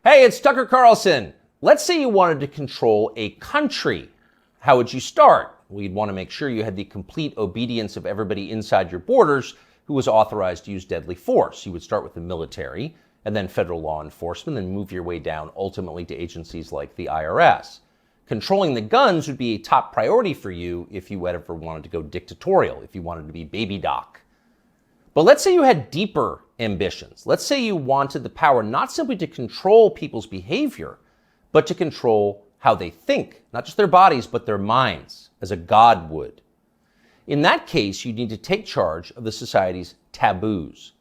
Hey, it's Tucker Carlson. Let's say you wanted to control a country. How would you start? Well, you'd want to make sure you had the complete obedience of everybody inside your borders who was authorized to use deadly force. You would start with the military and then federal law enforcement, and move your way down ultimately to agencies like the IRS. Controlling the guns would be a top priority for you if you ever wanted to go dictatorial, if you wanted to be baby doc. But let's say you had deeper ambitions. Let's say you wanted the power not simply to control people's behavior, but to control how they think, not just their bodies, but their minds, as a god would. In that case, you need to take charge of the society's taboos.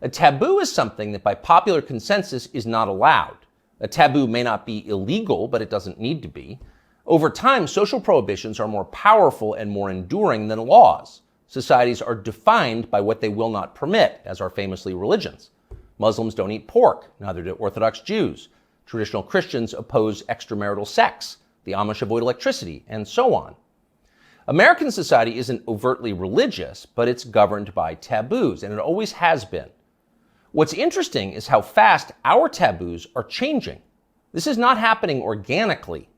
A taboo is something that by popular consensus is not allowed. A taboo may not be illegal, but it doesn't need to be. Over time, social prohibitions are more powerful and more enduring than laws. Societies are defined by what they will not permit, as are famously religions. Muslims don't eat pork, neither do Orthodox Jews. Traditional Christians oppose extramarital sex. The Amish avoid electricity, and so on. American society isn't overtly religious, but it's governed by taboos, and it always has been. What's interesting is how fast our taboos are changing. This is not happening organically.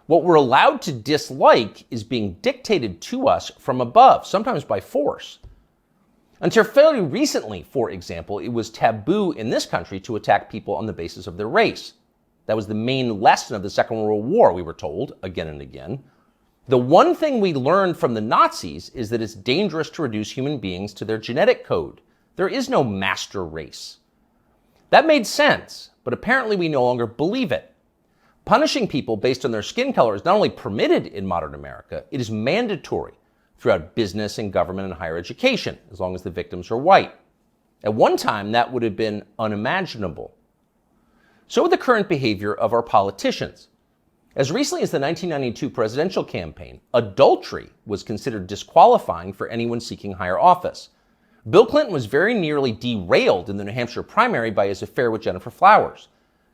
What we're allowed to dislike is being dictated to us from above, sometimes by force. Until fairly recently, for example, it was taboo in this country to attack people on the basis of their race. That was the main lesson of the Second World War, we were told again and again. The one thing we learned from the Nazis is that it's dangerous to reduce human beings to their genetic code. There is no master race. That made sense, but apparently we no longer believe it. Punishing people based on their skin color is not only permitted in modern America, it is mandatory throughout business and government and higher education, as long as the victims are white. At one time, that would have been unimaginable. So with the current behavior of our politicians. As recently as the 1992 presidential campaign, adultery was considered disqualifying for anyone seeking higher office. Bill Clinton was very nearly derailed in the New Hampshire primary by his affair with Jennifer Flowers.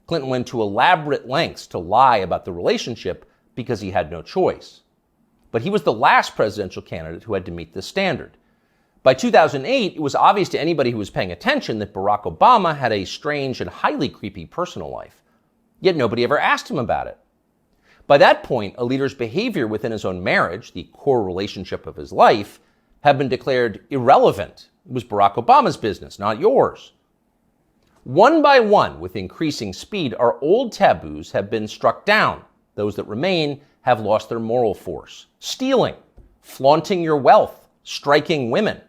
Clinton went to elaborate lengths to lie about the relationship because he had no choice. But he was the last presidential candidate who had to meet this standard. By 2008, it was obvious to anybody who was paying attention that Barack Obama had a strange and highly creepy personal life. Yet nobody ever asked him about it. By that point, a leader's behavior within his own marriage, the core relationship of his life, had been declared irrelevant. It was Barack Obama's business, not yours. One by one, with increasing speed, our old taboos have been struck down. Those that remain have lost their moral force. Stealing, flaunting your wealth, striking women,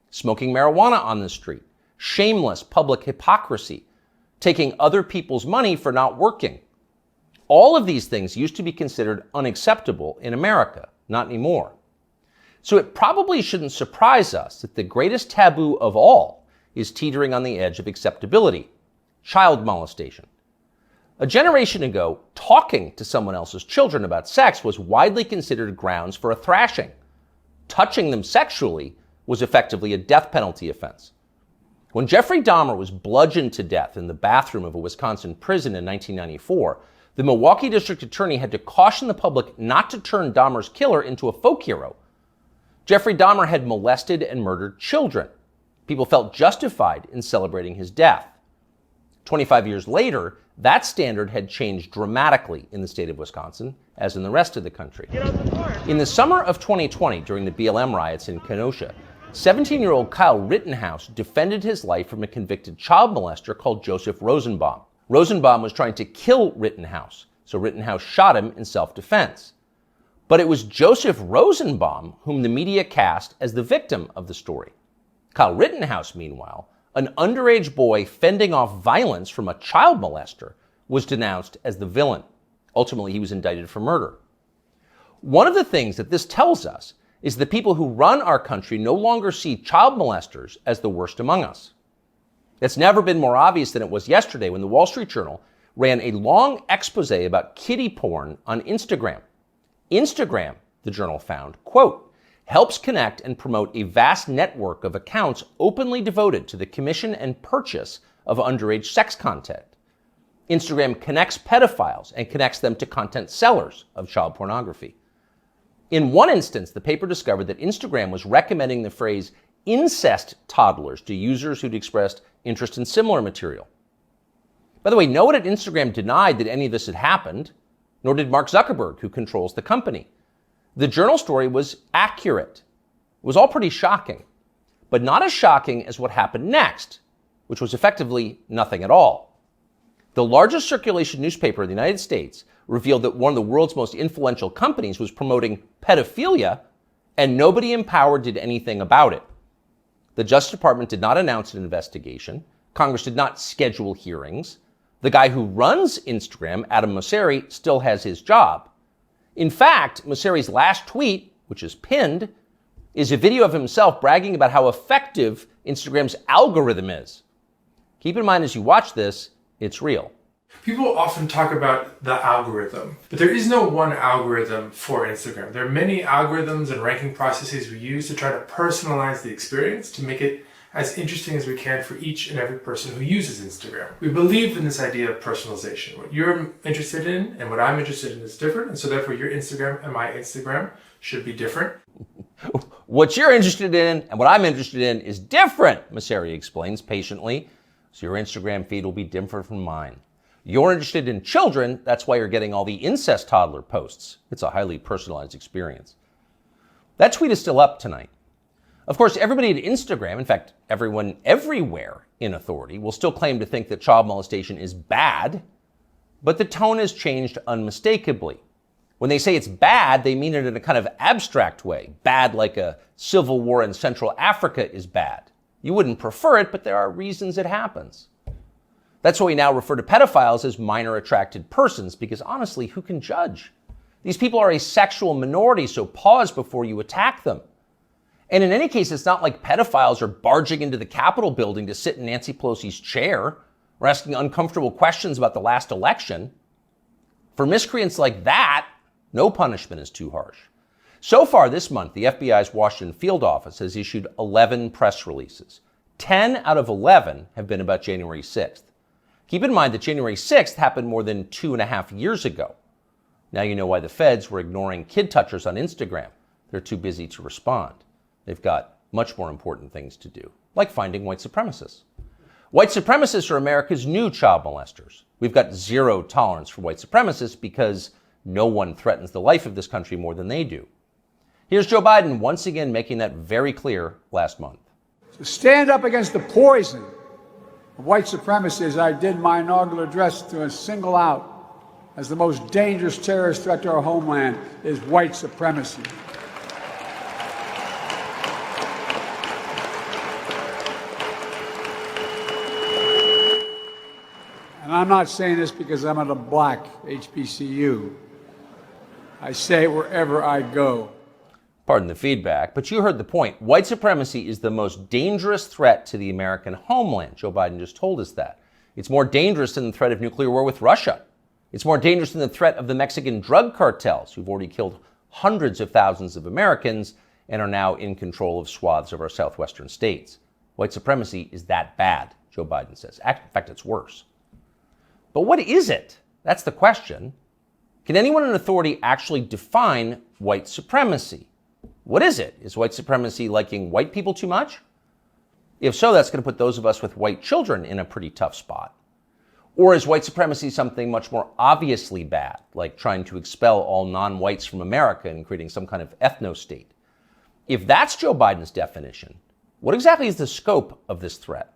smoking marijuana on the street, shameless public hypocrisy, taking other people's money for not working. All of these things used to be considered unacceptable in America, not anymore. So it probably shouldn't surprise us that the greatest taboo of all is teetering on the edge of acceptability: child molestation. A generation ago, talking to someone else's children about sex was widely considered grounds for a thrashing. Touching them sexually was effectively a death penalty offense. When Jeffrey Dahmer was bludgeoned to death in the bathroom of a Wisconsin prison in 1994, the Milwaukee district attorney had to caution the public not to turn Dahmer's killer into a folk hero. Jeffrey Dahmer had molested and murdered children. People felt justified in celebrating his death. 25 years later, that standard had changed dramatically in the state of Wisconsin, as in the rest of the country. In the summer of 2020, during the BLM riots in Kenosha, 17-year-old Kyle Rittenhouse defended his life from a convicted child molester called Joseph Rosenbaum. Rosenbaum was trying to kill Rittenhouse, so Rittenhouse shot him in self-defense. But it was Joseph Rosenbaum whom the media cast as the victim of the story. Kyle Rittenhouse, meanwhile, an underage boy fending off violence from a child molester, was denounced as the villain. Ultimately, he was indicted for murder. One of the things that this tells us is the people who run our country no longer see child molesters as the worst among us. It's never been more obvious than it was yesterday when the Wall Street Journal ran a long expose about kiddie porn on Instagram. Instagram, the journal found, quote, helps connect and promote a vast network of accounts openly devoted to the commission and purchase of underage sex content. Instagram connects pedophiles and connects them to content sellers of child pornography. In one instance, the paper discovered that Instagram was recommending the phrase incest toddlers to users who'd expressed interest in similar material. By the way, no one at Instagram denied that any of this had happened, nor did Mark Zuckerberg, who controls the company. The Journal story was accurate. It was all pretty shocking, but not as shocking as what happened next, which was effectively nothing at all. The largest circulation newspaper in the United States revealed that one of the world's most influential companies was promoting pedophilia, and nobody in power did anything about it. The Justice Department did not announce an investigation. Congress did not schedule hearings. The guy who runs Instagram, Adam Mosseri, still has his job. In fact, Mosseri's last tweet, which is pinned, is a video of himself bragging about how effective Instagram's algorithm is. Keep in mind as you watch this, it's real. People often talk about the algorithm, but there is no one algorithm for Instagram. There are many algorithms and ranking processes we use to try to personalize the experience to make it as interesting as we can for each and every person who uses Instagram. We believe in this idea of personalization. What you're interested in and what I'm interested in is different, and so therefore your Instagram and my Instagram should be different. What you're interested in and what I'm interested in is different, Mosseri explains patiently. So your Instagram feed will be different from mine. You're interested in children, that's why you're getting all the incest toddler posts. It's a highly personalized experience. That tweet is still up tonight. Of course, everybody at Instagram, in fact, everyone everywhere in authority, will still claim to think that child molestation is bad, but the tone has changed unmistakably. When they say it's bad, they mean it in a kind of abstract way. Bad like a civil war in Central Africa is bad. You wouldn't prefer it, but there are reasons it happens. That's why we now refer to pedophiles as minor attracted persons, because honestly, who can judge? These people are a sexual minority, so pause before you attack them. And in any case, it's not like pedophiles are barging into the Capitol building to sit in Nancy Pelosi's chair or asking uncomfortable questions about the last election. For miscreants like that, no punishment is too harsh. So far this month, the FBI's Washington field office has issued 11 press releases. 10 out of 11 have been about January 6th. Keep in mind that January 6th happened more than 2.5 years ago. Now you know why the feds were ignoring kid touchers on Instagram. They're too busy to respond. They've got much more important things to do, like finding white supremacists. White supremacists are America's new child molesters. We've got zero tolerance for white supremacists because no one threatens the life of this country more than they do. Here's Joe Biden once again making that very clear last month. To stand up against the poison of white supremacy, as I did my inaugural address, to single out as the most dangerous terrorist threat to our homeland is white supremacy. And I'm not saying this because I'm at a black HBCU. I say it wherever I go. Pardon the feedback, but you heard the point. White supremacy is the most dangerous threat to the American homeland. Joe Biden just told us that. It's more dangerous than the threat of nuclear war with Russia. It's more dangerous than the threat of the Mexican drug cartels, who've already killed hundreds of thousands of Americans and are now in control of swaths of our southwestern states. White supremacy is that bad, Joe Biden says. In fact, it's worse. But what is it? That's the question. Can anyone in authority actually define white supremacy? What is it? Is white supremacy liking white people too much? If so, that's going to put those of us with white children in a pretty tough spot. Or is white supremacy something much more obviously bad, like trying to expel all non-whites from America and creating some kind of ethno-state? If that's Joe Biden's definition, what exactly is the scope of this threat?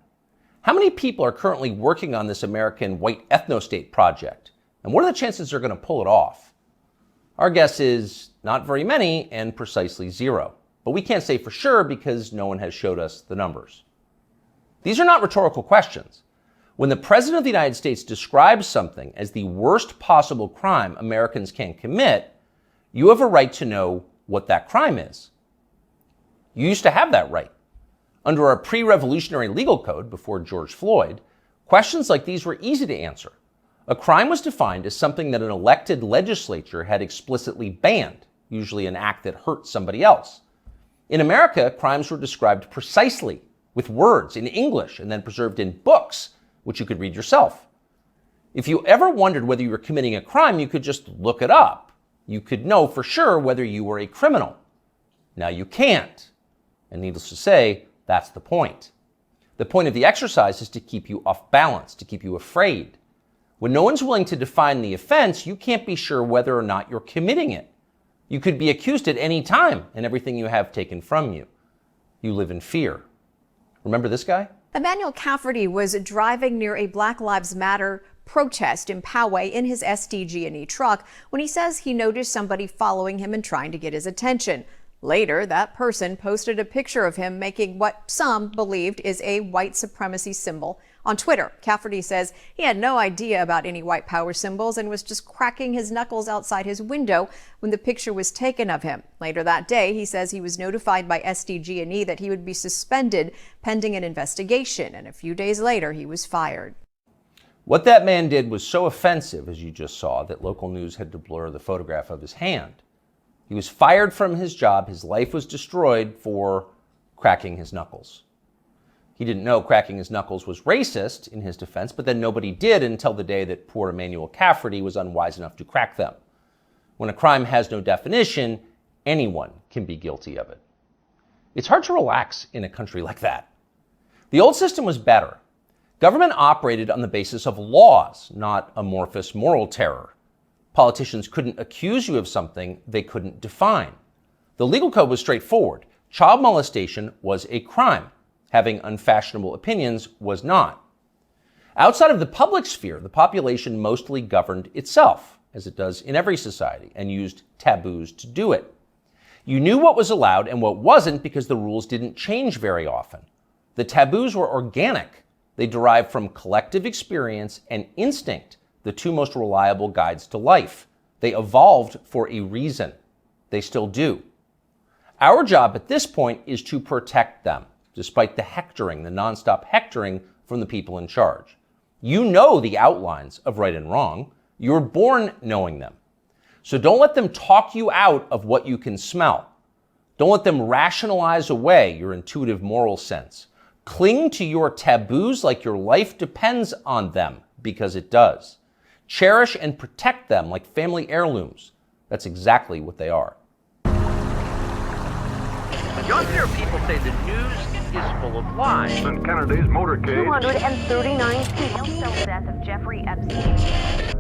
How many people are currently working on this American white ethno-state project? And what are the chances they're going to pull it off? Our guess is not very many and precisely zero. But we can't say for sure because no one has showed us the numbers. These are not rhetorical questions. When the President of the United States describes something as the worst possible crime Americans can commit, you have a right to know what that crime is. You used to have that right. Under our pre-revolutionary legal code before George Floyd, questions like these were easy to answer. A crime was defined as something that an elected legislature had explicitly banned, usually an act that hurt somebody else. In America, crimes were described precisely with words in English and then preserved in books, which you could read yourself. If you ever wondered whether you were committing a crime, you could just look it up. You could know for sure whether you were a criminal. Now you can't. And needless to say, that's the point. The point of the exercise is to keep you off balance, to keep you afraid. When no one's willing to define the offense, you can't be sure whether or not you're committing it. You could be accused at any time and everything you have taken from you. You live in fear. Remember this guy? Emmanuel Cafferty was driving near a Black Lives Matter protest in Poway in his SDG&E truck when he says he noticed somebody following him and trying to get his attention. Later, that person posted a picture of him making what some believed is a white supremacy symbol on Twitter. Cafferty says he had no idea about any white power symbols and was just cracking his knuckles outside his window when the picture was taken of him. Later that day, he says he was notified by SDG&E that he would be suspended pending an investigation, and a few days later, he was fired. What that man did was so offensive, as you just saw, that local news had to blur the photograph of his hand. He was fired from his job. His life was destroyed for cracking his knuckles. He didn't know cracking his knuckles was racist in his defense, but then nobody did until the day that poor Emmanuel Cafferty was unwise enough to crack them. When a crime has no definition, anyone can be guilty of it. It's hard to relax in a country like that. The old system was better. Government operated on the basis of laws, not amorphous moral terror. Politicians couldn't accuse you of something they couldn't define. The legal code was straightforward. Child molestation was a crime. Having unfashionable opinions was not. Outside of the public sphere, the population mostly governed itself, as it does in every society, and used taboos to do it. You knew what was allowed and what wasn't because the rules didn't change very often. The taboos were organic. They derived from collective experience and instinct, the two most reliable guides to life. They evolved for a reason. They still do. Our job at this point is to protect them, despite the hectoring, the nonstop hectoring from the people in charge. You know the outlines of right and wrong. You were born knowing them. So don't let them talk you out of what you can smell. Don't let them rationalize away your intuitive moral sense. Cling to your taboos like your life depends on them, because it does. Cherish and protect them like family heirlooms. That's exactly what they are. Younger people say the news is full of lies. Kennedy Kennedy's motorcade. 239 people. The death of Jeffrey Epstein.